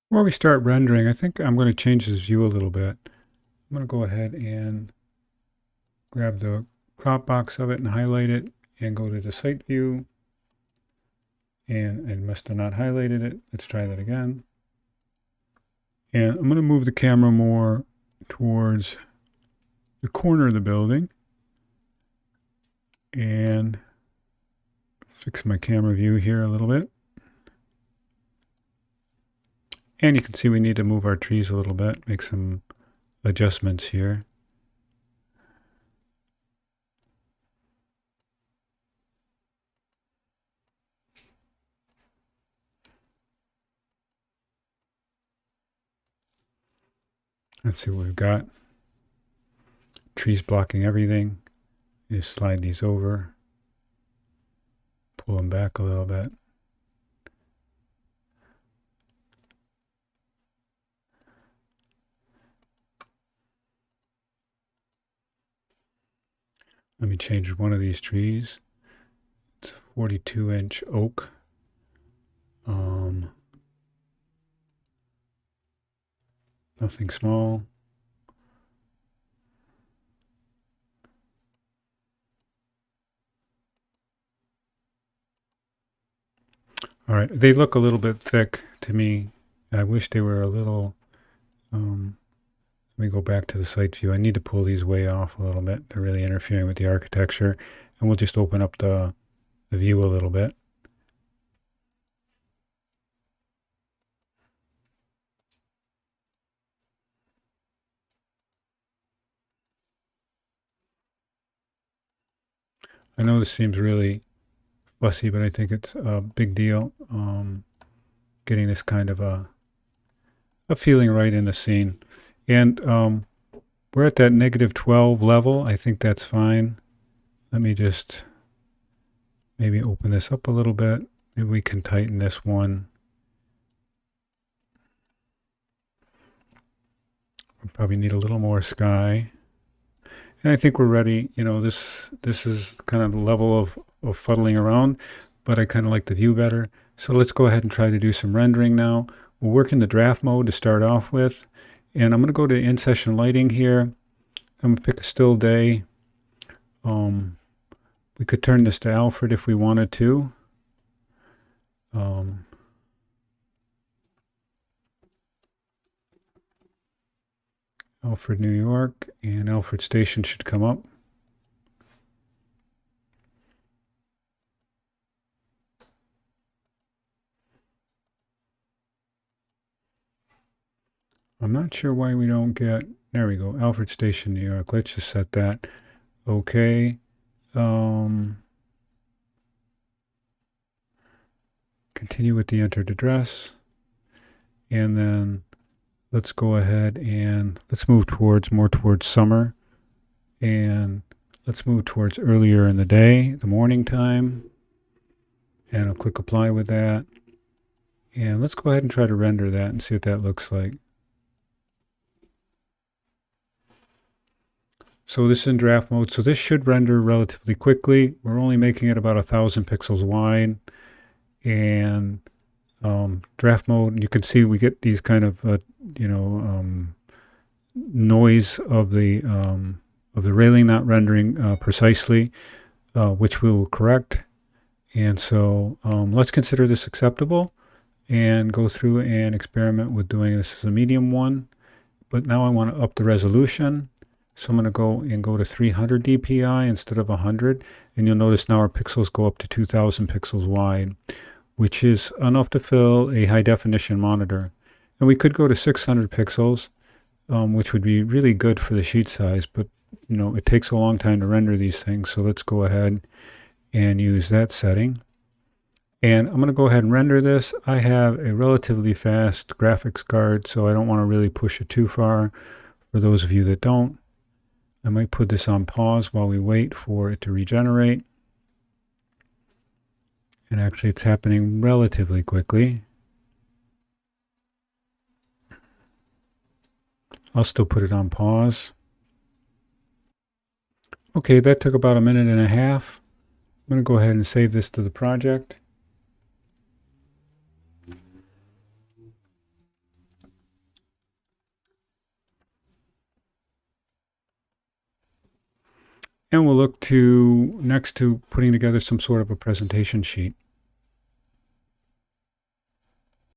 Before we start rendering, I think I'm going to change this view a little bit. I'm going to go ahead and grab the crop box of it and highlight it and go to the site view. And I must have not highlighted it. Let's try that again. And I'm going to move the camera more towards the corner of the building and fix my camera view here a little bit. And you can see we need to move our trees a little bit, make some adjustments here. Let's see what we've got. Trees blocking everything. Just slide these over, pull them back a little bit. Let me change one of these trees. It's a 42-inch oak. Nothing small. All right, they look a little bit thick to me. I wish they were a little, let me go back to the site view. I need to pull these way off a little bit. They're really interfering with the architecture. And we'll just open up the view a little bit. I know this seems really fussy, but I think it's a big deal getting this kind of a feeling right in the scene. And we're at that -12 level. I think that's fine. Let me just maybe open this up a little bit. Maybe we can tighten this one. We probably need a little more sky. And I think we're ready. You know, this is kind of the level of fuddling around, but I kind of like the view better. So let's go ahead and try to do some rendering now. We'll work in the draft mode to start off with. And I'm going to go to in-session lighting here. I'm going to pick a still day. We could turn this to Alfred if we wanted to. Alfred, New York, and Alfred Station should come up. I'm not sure why we don't get, there we go, Alfred Station, New York. Let's just set that. Okay. Continue with the entered address. And then let's go ahead and let's move more towards summer. And let's move towards earlier in the day, the morning time. And I'll click apply with that. And let's go ahead and try to render that and see what that looks like. So this is in draft mode. So this should render relatively quickly. We're only making it about 1,000 pixels wide. And draft mode, you can see we get these kind of, noise of the railing not rendering precisely, which we will correct. And so let's consider this acceptable and go through and experiment with doing this as a medium one. But now I want to up the resolution. So I'm going to go to 300 dpi instead of 100. And you'll notice now our pixels go up to 2,000 pixels wide, which is enough to fill a high definition monitor. And we could go to 600 pixels, which would be really good for the sheet size, but you know, it takes a long time to render these things. So let's go ahead and use that setting. And I'm going to go ahead and render this. I have a relatively fast graphics card, so I don't want to really push it too far. For those of you that don't, I might put this on pause while we wait for it to regenerate. And actually it's happening relatively quickly. I'll still put it on pause. Okay, that took about 1.5 minutes. I'm going to go ahead and save this to the project. And we'll look to next to putting together some sort of a presentation sheet.